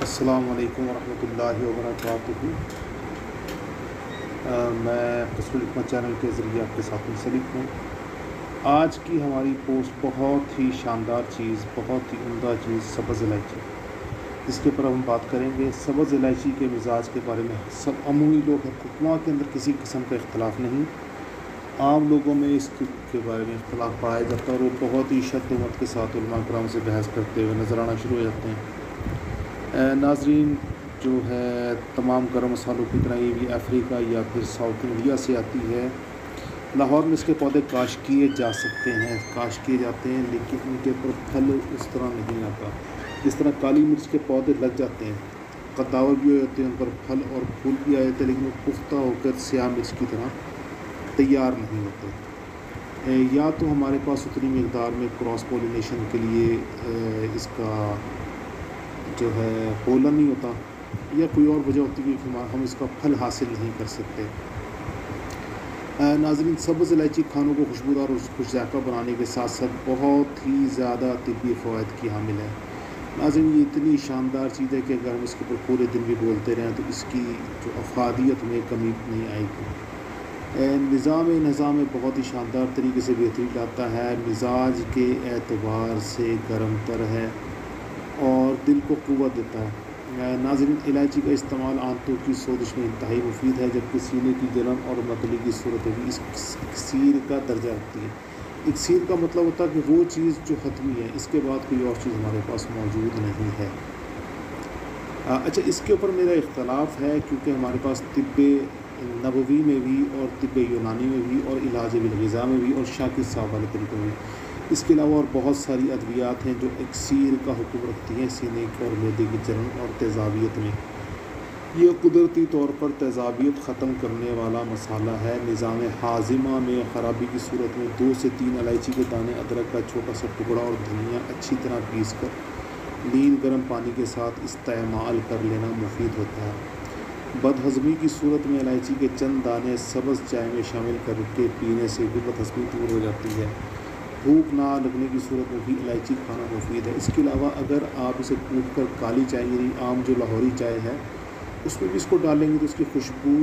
السلام علیکم ورحمۃ اللہ وبرکاتہ۔ میں قصر الحکمت چینل کے ذریعے آپ کے ساتھ منسلک ہوں۔ آج کی ہماری پوسٹ بہت ہی شاندار چیز، بہت ہی عمدہ چیز سبز الائچی، جس کے اوپر ہم بات کریں گے۔ سبز الائچی کے مزاج کے بارے میں سب عمومی لوگ حکماں کے اندر کسی قسم کا اختلاف نہیں، عام لوگوں میں اس کے بارے میں اختلاف پایا جاتا ہے اور وہ بہت ہی شد و مت کے ساتھ علماء کرام سے بحث کرتے ہوئے نظر آنا شروع ہو جاتے ہیں۔ ناظرین، جو ہے تمام گرم مسالوں کی طرح یہ بھی افریقہ یا پھر ساؤتھ انڈیا سے آتی ہے۔ لاہور میں اس کے پودے کاشت کیے جا سکتے ہیں، کاشت کیے جاتے ہیں، لیکن ان کے اوپر پھل اس طرح نہیں آتا جس طرح کالی مرچ کے پودے لگ جاتے ہیں، قداور بھی ہو جاتے ہیں، ان پر پھل اور پھول بھی آ جاتے ہیں، لیکن وہ پختہ ہو کر سیاہ مرچ کی طرح تیار نہیں ہوتے۔ یا تو ہمارے پاس اتنی مقدار میں کراس پولینیشن کے لیے اس کا جو ہے پولن نہیں ہوتا، یا کوئی اور وجہ ہوتی ہے کہ ہم اس کا پھل حاصل نہیں کر سکتے۔ ناظرین، سبز الائچی کھانوں کو خوشبودار اور خوش ذائقہ بنانے کے ساتھ ساتھ بہت ہی زیادہ طبی فوائد کی حامل ہے۔ ناظرین، یہ اتنی شاندار چیز ہے کہ اگر ہم اس کے اوپر پورے دن بھی بولتے رہیں تو اس کی جو افادیت میں کمی نہیں آئے گی۔ نظام بہت ہی شاندار طریقے سے بہتری لاتا ہے، مزاج کے اعتبار سے گرم تر ہے اور دل کو قوت دیتا ہے۔ ناظرین، الائچی کا استعمال آنتوں کی سوزش میں انتہائی مفید ہے، جبکہ سینے کی جلن اور متلی کی صورت بھی اس اکسیر کا درجہ رکھتی ہے۔ اکسیر کا مطلب ہوتا ہے کہ وہ چیز جو ختمی ہے، اس کے بعد کوئی اور چیز ہمارے پاس موجود نہیں ہے۔ اچھا، اس کے اوپر میرا اختلاف ہے، کیونکہ ہمارے پاس طب نبوی میں بھی اور طب یونانی میں بھی اور علاج بالغذا میں بھی اور شاکی صاحب والے طریقوں میں بھی، اس کے علاوہ اور بہت ساری ادویات ہیں جو اکسیر کا حکم رکھتی ہیں سینے اور معدے کی جلن اور تیزابیت میں۔ یہ قدرتی طور پر تیزابیت ختم کرنے والا مسالہ ہے۔ نظام ہاضمہ میں خرابی کی صورت میں 2 سے 3 الائچی کے دانے، ادرک کا چھوٹا سا ٹکڑا اور دھنیا اچھی طرح پیس کر نیل گرم پانی کے ساتھ استعمال کر لینا مفید ہوتا ہے۔ بدہضمی کی صورت میں الائچی کے چند دانے سبز چائے میں شامل کر کے پینے سے بھی بدہضمی دور ہو جاتی ہے۔ بھوک نہ لگنے کی صورت میں بھی الائچی کھانا مفید ہے۔ اس کے علاوہ اگر آپ اسے کوٹ کر کالی چائے، یعنی عام جو لاہوری چائے ہے، اس میں بھی اس کو ڈالیں گے تو اس کی خوشبو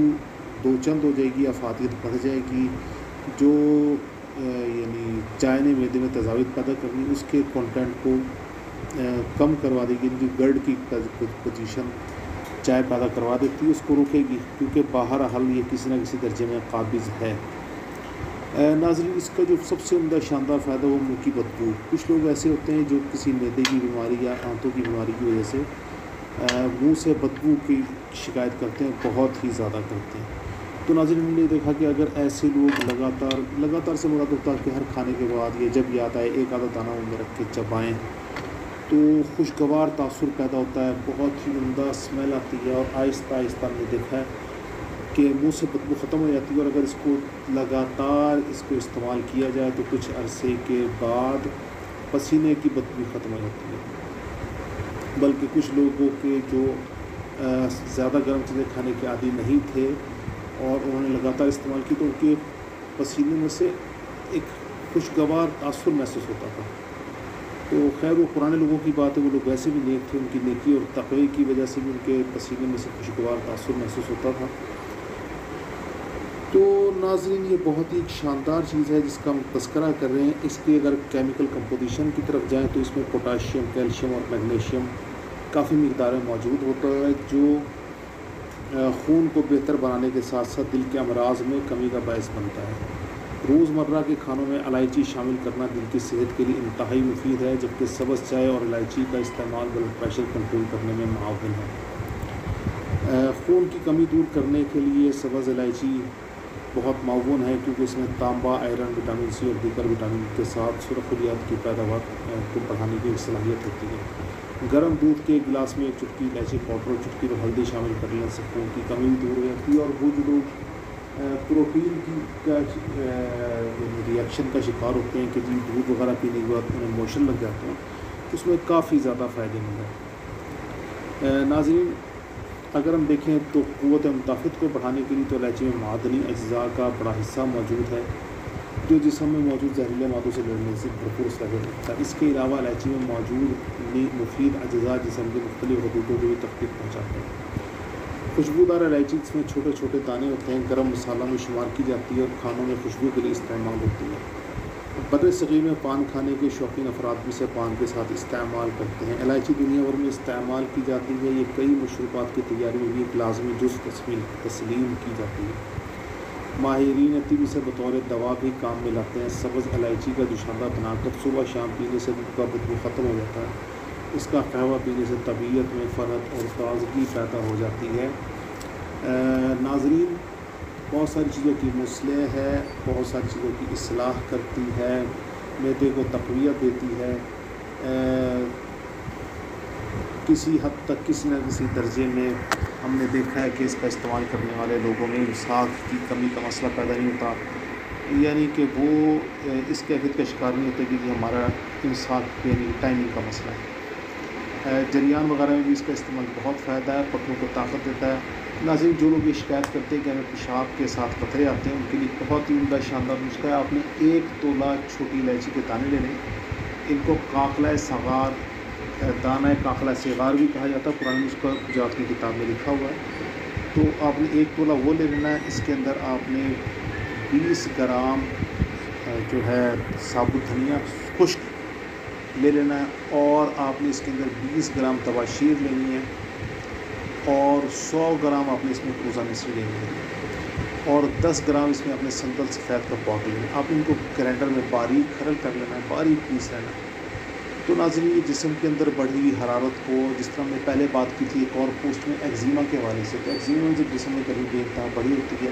دو چند ہو جائے گی، افادیت بڑھ جائے گی۔ جو یعنی چائے نے معدے میں تیزابیت پیدا کرنی، اس کے کانٹینٹ کو کم کروا دے گی، جو گرڈ کی پوزیشن چائے پیدا کروا دیتی ہے اس کو روکے گی، کیونکہ باہر حل یہ کسی نہ کسی درجے میں قابض ہے۔ ناظرین، اس کا جو سب سے عمدہ شاندار فائدہ وہ منہ کی بدبو۔ کچھ لوگ ایسے ہوتے ہیں جو کسی معدے کی بیماری یا آنتوں کی بیماری کی وجہ سے منہ سے بدبو کی شکایت کرتے ہیں، بہت ہی زیادہ کرتے ہیں۔ تو ناظرین، ہم نے دیکھا کہ اگر ایسے لوگ لگاتار سے مراد ہوتا ہے کہ ہر کھانے کے بعد یا جب یاد آئے ایک آدھا دانہ منہ میں رکھ کے چبائیں تو خوشگوار تاثر پیدا ہوتا ہے، بہت ہی عمدہ اسمیل آتی ہے اور آہستہ آہستہ ہم نے دیکھا ہے کہ منہ سے بدبو ختم ہو جاتی ہے۔ اور اگر اس کو لگاتار استعمال کیا جائے تو کچھ عرصے کے بعد پسینے کی بدبو ختم ہو جاتی ہے۔ بلکہ کچھ لوگوں کے جو زیادہ گرم چیزیں کھانے کے عادی نہیں تھے اور انہوں نے لگاتار استعمال کی تو ان کے پسینے میں سے ایک خوشگوار تاثر محسوس ہوتا تھا۔ تو خیر، وہ پرانے لوگوں کی بات ہے، وہ لوگ ویسے بھی نیک تھے، ان کی نیکی اور تقوی کی وجہ سے بھی ان کے پسینے میں سے خوشگوار تاثر محسوس ہوتا تھا۔ تو ناظرین، یہ بہت ہی ایک شاندار چیز ہے جس کا ہم تذکرہ کر رہے ہیں۔ اس کی اگر کیمیکل کمپوزیشن کی طرف جائیں تو اس میں پوٹاشیم، کیلشیم اور میگنیشیم کافی مقدار میں موجود ہوتا ہے، جو خون کو بہتر بنانے کے ساتھ ساتھ دل کے امراض میں کمی کا باعث بنتا ہے۔ روزمرہ کے کھانوں میں الائچی شامل کرنا دل کی صحت کے لیے انتہائی مفید ہے، جبکہ سبز چائے اور الائچی کا استعمال بلڈ پریشر کنٹرول کرنے میں معاون ہے۔ خون کی کمی دور کرنے کے لیے سبز الائچی بہت معاون ہے، کیونکہ اس میں تانبا، آئرن، وٹامن سی اور دیگر وٹامن کے ساتھ سرخ خلیات کی پیداوار کو بڑھانے کی صلاحیت ہوتی ہے۔ گرم دودھ کے ایک گلاس میں ایک چٹکی الائچی پاؤڈر اور چٹکی میں ہلدی شامل کر لینے سے خون کی کمی بھی دور ہو جاتی ہے، اور وہ جو لوگ پروٹین کی ریئیکشن کا شکار ہوتے ہیں کہ جی دودھ وغیرہ پینے کے بعد انہیں موشن لگ جاتے ہیں، اس میں کافی زیادہ فائدے مند ہے۔ ناظرین، اگر ہم دیکھیں تو قوت مدافعت کو بڑھانے کے لیے تو الائچی میں معدنی اجزاء کا بڑا حصہ موجود ہے۔ جو جسم میں موجود زہریلے مادوں سے لڑنے سے بھرپور صلاحیت رکھتا ہے۔ اس کے علاوہ الائچی میں موجود مفید اجزاء جسم کے مختلف حدودوں کو بھی تکلیف پہنچاتے ہیں۔ خوشبودار الائچی جس میں چھوٹے چھوٹے دانے ہوتے ہیں گرم مسالہ میں شمار کی جاتی ہے اور کھانوں میں خوشبو کے لیے استعمال ہوتی ہے۔ بر صغیر میں پان کھانے کے شوقین افراد بھی اسے پان کے ساتھ استعمال کرتے ہیں۔ الائچی دنیا بھر میں استعمال کی جاتی ہے، یہ کئی مشروبات کی تیاری میں بھی ایک لازمی جز تسلیم کی جاتی ہے۔ ماہرین طب اسے بطور دوا بھی کام میں لاتے ہیں۔ سبز الائچی کا جوشاندہ بنا کر صبح شام پینے سے منہ کا بدبو ختم ہو جاتا ہے۔ اس کا قہوہ پینے سے طبیعت میں فرحت اور تازگی پیدا ہو جاتی ہے۔ ناظرین، بہت ساری چیزوں کی مصلح ہے، بہت ساری چیزوں کی اصلاح کرتی ہے، معدے کو تقویت دیتی ہے، کسی حد تک کسی نہ کسی درجے میں ہم نے دیکھا ہے کہ اس کا استعمال کرنے والے لوگوں میں امساک کی کمی کا مسئلہ پیدا نہیں ہوتا، یعنی کہ وہ اس کیفیت کا شکار نہیں ہوتے کہ ہمارا امساک یعنی ٹائمنگ کا مسئلہ ہے۔ جریان وغیرہ میں بھی اس کا استعمال بہت فائدہ ہے، پٹھوں کو طاقت دیتا ہے۔ ناظرین، جو لوگ یہ شکایت کرتے ہیں کہ ہمیں پیشاب کے ساتھ قطرے آتے ہیں، ان کے لیے بہت ہی عمدہ شاندار نسخہ ہے۔ آپ نے 1 تولہ چھوٹی الائچی کے دانے لینے، ان کو کاقلہ صغار، دانہ کاقلہ صغار بھی کہا جاتا ہے، پرانی نسخہ جات کی کتاب میں لکھا ہوا ہے۔ تو آپ نے 1 تولہ وہ لے لینا ہے۔ اس کے اندر آپ نے 20 گرام جو ہے ثابت دھنیا خشک لے لینا ہے، اور آپ نے اس کے اندر 20 گرام تباشیر لینی ہے، اور 100 گرام آپ نے اس میں کوزہ مصری لینی ہے، اور 10 گرام اس میں اپنے سنتل سفید کا پاؤڈر لینا ہے۔ آپ ان کو گرینڈر میں باریک کھرل کر لینا ہے، باریک پیس لینا ہے۔ تو ناظرین، یہ جسم کے اندر بڑھی ہوئی حرارت کو، جس طرح ہم نے پہلے بات کی تھی ایک اور پوسٹ میں ایگزیما کے حوالے سے، تو ایگزیما میں جب جسم میں گرمی بے انتہا بڑی ہوتی ہے،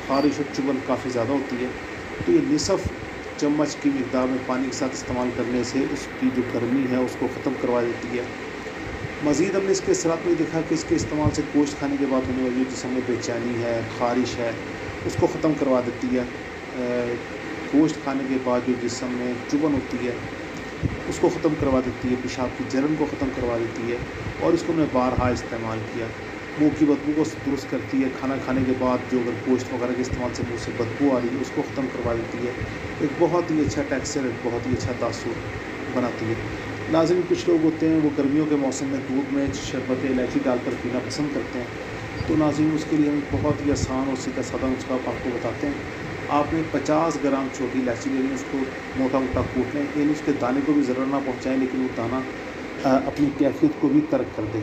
خارش اور چبھن کافی زیادہ ہوتی ہے، تو یہ نصف چمچ کی مقدار میں پانی کے ساتھ استعمال کرنے سے اس کی جو گرمی ہے اس کو ختم کروا دیتی ہے۔ مزید ہم نے اس کے اثرات میں دیکھا کہ اس کے استعمال سے گوشت کھانے کے بعد ہونے والی جسم میں بے چینی ہے، خارش ہے، اس کو ختم کروا دیتی ہے۔ گوشت کھانے کے بعد جو جسم میں چبھن ہوتی ہے اس کو ختم کروا دیتی ہے، پیشاب کی جلن کو ختم کروا دیتی ہے، اور اس کو میں بارہا استعمال کیا۔ منہ کی بدبو کو درست کرتی ہے، کھانا کھانے کے بعد جو اگر گوشت وغیرہ کے استعمال سے منہ سے بدبو آ رہی ہے اس کو ختم کروا دیتی ہے، ایک بہت ہی اچھا ٹیکسچر، ایک بہت ہی اچھا تاثر بناتی ہے۔ ناظرین، کچھ لوگ ہوتے ہیں وہ گرمیوں کے موسم میں دودھ میں شربت الائچی ڈال کر پینا پسند کرتے ہیں، تو ناظرین اس کے لیے ہم بہت ہی آسان اور سیدھا سادہ نسخہ آپ کو بتاتے ہیں۔ آپ نے 50 گرام چھوٹی الائچی لینی ہے، اس کو موٹا موٹا کوٹ لیں، یعنی اس کے دانے کو بھی ضرر نہ پہنچائیں لیکن وہ دانہ اپنی کیفیت کو بھی ترک کر دے۔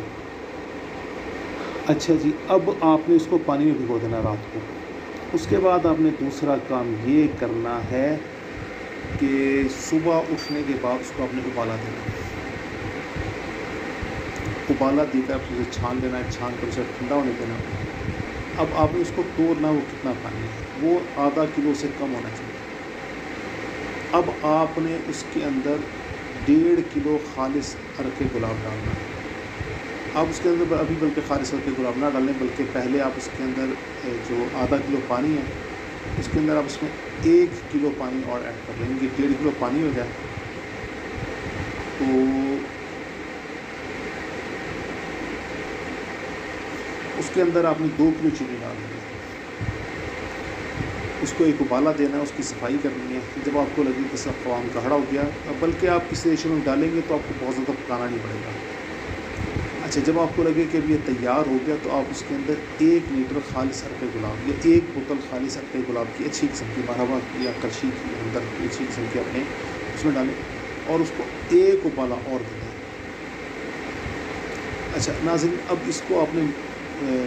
اچھا جی، اب آپ نے اس کو پانی میں بھگو دینا رات کو۔ اس کے بعد آپ نے دوسرا کام یہ کرنا ہے کہ صبح اٹھنے کے بعد اس کو آپ نے ابالا دینا، ابالا دے کر اسے چھان لینا ہے، چھان کر اسے ٹھنڈا ہونے دینا۔ اب آپ نے اس کو توڑنا، وہ کتنا پانی ہے، وہ آدھا کلو سے کم ہونا چاہیے۔ اب آپ نے اس کے اندر 1.5 کلو خالص عرق گلاب ڈالنا ہے۔ آپ اس کے اندر ابھی بلکہ خالص عرق گلاب نہ ڈالیں، بلکہ پہلے آپ اس کے اندر جو آدھا کلو پانی ہے اس کے اندر آپ اس میں 1 کلو پانی اور ایڈ کر لیں گے، 1.5 کلو پانی ہو جائے تو اس کے اندر آپ نے 2 کلو چینی ڈال دیں گے، اس کو ایک ابالا دینا ہے، اس کی صفائی کرنی ہے۔ جب آپ کو لگے کہ سب قوام گاڑھا ہو گیا، بلکہ آپ اس ریشو میں ڈالیں گے تو آپ کو بہت زیادہ پکانا نہیں پڑے گا۔ اچھا، جب آپ کو لگے کہ اب یہ تیار ہو گیا تو آپ اس کے اندر 1 لیٹر خالص عرق گلاب یا 1 بوتل خالص عرق گلاب کی اچھی قسم کی مرحبا کی یا کرشی کی اندر کی اچھی قسم کی اپنے اس میں ڈالیں اور اس کو 1 ابالا اور دیں۔ اچھا ناظرین، اب اس کو آپ نے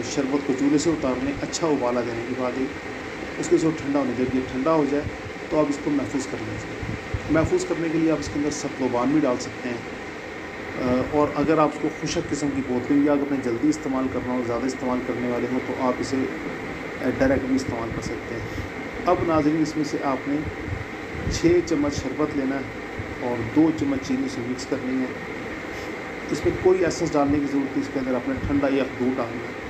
شربت کو چولہے سے اتارنے، اچھا ابالا دینے کے بعد اس کے ساتھ ٹھنڈا ہونے، جب یہ ٹھنڈا ہو جائے تو آپ اس کو محفوظ کر لیجیے۔ محفوظ کرنے کے لیے آپ اس کے اندر ستلوبان بھی ڈال سکتے ہیں، اور اگر آپ اس کو خشک قسم کی بوتلیں یا اگر اپنے جلدی استعمال کرنا ہو، زیادہ استعمال کرنے والے ہوں تو آپ اسے ڈائریکٹ بھی استعمال کر سکتے ہیں۔ اب ناظرین، اس میں سے آپ نے 6 چمچ شربت لینا ہے اور 2 چمچ چینی سے مکس کرنی ہے۔ اس میں کوئی ایسنس ڈالنے کی ضرورت نہیں، اس کے اندر آپ نے ٹھنڈا یا دودھ ڈالنا ہے۔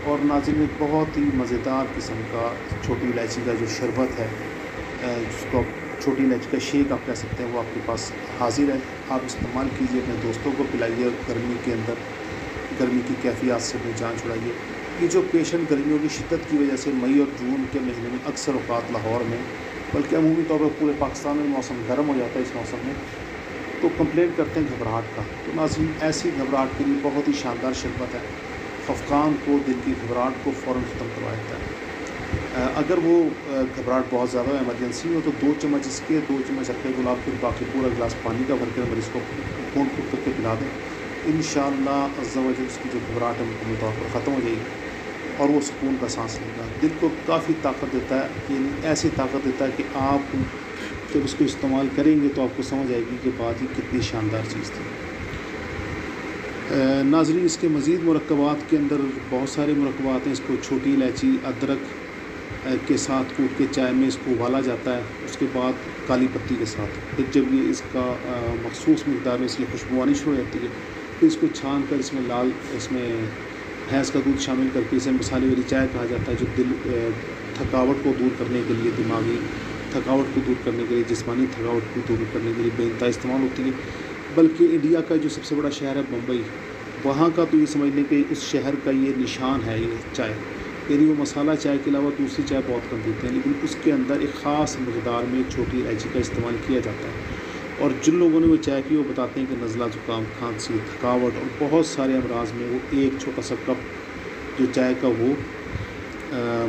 اور ناظرین، بہت ہی مزیدار قسم کا چھوٹی الائچی کا جو شربت ہے، جس کو چھوٹی الائچی کا شیک آپ کہہ سکتے ہیں، وہ آپ کے پاس حاضر ہے۔ آپ استعمال کیجئے، اپنے دوستوں کو پلائیے، گرمی کے اندر گرمی کی کیفیات سے اپنی جان چھڑائیے۔ یہ جو پیشن گرمیوں کی شدت کی وجہ سے مئی اور جون کے مہینے میں اکثر اوقات لاہور میں بلکہ عمومی طور پر پورے پاکستان میں موسم گرم ہو جاتا ہے اس موسم میں، تو کمپلین کرتے ہیں گھبراہٹ کا۔ تو ناظرین ایسی گھبراہٹ کے لیے بہت ہی شاندار شربت ہے، خفقان کو، دل کی گھبراہٹ کو فوراً ختم کروا دیتا ہے۔ اگر وہ گھبراہٹ بہت زیادہ ایمرجنسی ہو تو 2 چمچ اس کے 2 چمچ اکھے گلاب کے باقی پورا گلاس پانی کا بھر کے مریض کو گھونٹ گھونٹ کر کے پلا دیں، انشاءاللہ عز و جل اس کی جو گھبراہٹ ہے مکمل طور پر ختم ہو جائے گی اور وہ سکون کا سانس لے گا۔ دل کو کافی طاقت دیتا ہے، یعنی ایسی طاقت دیتا ہے کہ آپ جب اس کو استعمال کریں گے تو آپ کو سمجھ آئے گی کہ بات یہ کتنی شاندار چیز تھی۔ ناظرین اس کے مزید مرکبات کے اندر بہت سارے مرکبات ہیں۔ اس کو چھوٹی الائچی، ادرک کے ساتھ کوٹ کے چائے میں اس کو ابالا جاتا ہے، اس کے بعد کالی پتی کے ساتھ، پھر جب یہ اس کا مخصوص مقدار میں اس کی خوشبو آنی شروع ہو جاتی ہے پھر اس کو چھان کر اس میں بھینس کا دودھ شامل کر کے اسے مسالے والی چائے کہا جاتا ہے، جو دل تھکاوٹ کو دور کرنے کے لیے، دماغی تھکاوٹ کو دور کرنے کے لیے، جسمانی تھکاوٹ کو دور کرنے کے لیے بے انتہا استعمال ہوتی ہے۔ بلکہ انڈیا کا جو سب سے بڑا شہر ہے بمبئی، وہاں کا تو یہ سمجھ لیں کہ اس شہر کا یہ نشان ہے یہ چائے، یعنی وہ مسالہ چائے کے علاوہ دوسری چائے بہت کم پیتے ہیں، لیکن اس کے اندر ایک خاص مقدار میں چھوٹی الائچی کا استعمال کیا جاتا ہے۔ اور جن لوگوں نے وہ چائے پی وہ بتاتے ہیں کہ نزلہ، زکام، کھانسی، تھکاوٹ اور بہت سارے امراض میں وہ ایک چھوٹا سا کپ جو چائے کا وہ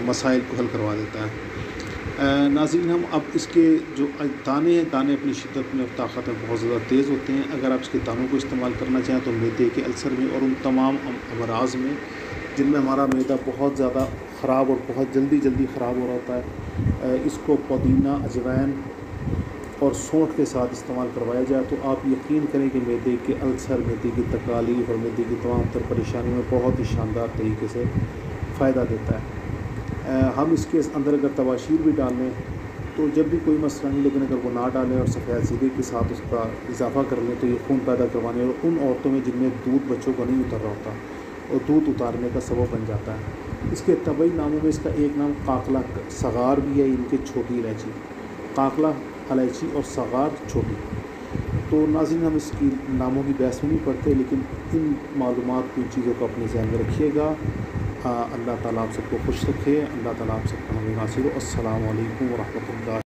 مسائل کو حل کروا دیتا ہے۔ ناظرین ہم اب اس کے جو دانے ہیں، دانے اپنی شدت میں اور طاقت میں بہت زیادہ تیز ہوتے ہیں۔ اگر آپ اس کے دانوں کو استعمال کرنا چاہیں تو معدے کے السر میں اور ان تمام امراض میں جن میں ہمارا معدہ بہت زیادہ خراب اور بہت جلدی خراب ہو رہا ہوتا ہے، اس کو پودینہ، اجوائن اور سونٹھ کے ساتھ استعمال کروایا جائے تو آپ یقین کریں کہ معدے کے السر، معدے کی تکالیف اور معدے کی تمام تر پریشانیوں میں بہت ہی شاندار طریقے سے فائدہ دیتا ہے۔ ہم اس کے اندر اگر تباشیر بھی ڈال لیں تو جب بھی کوئی مسئلہ نہیں، لیکن اگر وہ نہ ڈالیں اور سفید زیرے کے ساتھ اس کا اضافہ کر لیں تو یہ خون پیدا کروانے اور ان عورتوں میں جن میں دودھ بچوں کا نہیں اتر رہا ہوتا اور دودھ اتارنے کا سبب بن جاتا ہے۔ اس کے طبعی ناموں میں اس کا ایک نام قاقلہ صغار بھی ہے، ان کے چھوٹی الائچی، قاقلہ الائچی اور صغار چھوٹی۔ تو ناظرین ہم اس کی ناموں کی بحث میں نہیں پڑھتے، لیکن ان معلومات کو، ان چیزوں کو اپنے ذہن میں رکھیے گا۔ اللہ تعالیٰ آپ سب کو خوش رکھے، اللہ تعالیٰ آپ سب کو ہمیں ناصر ہو۔ السلام علیکم ورحمۃ اللہ۔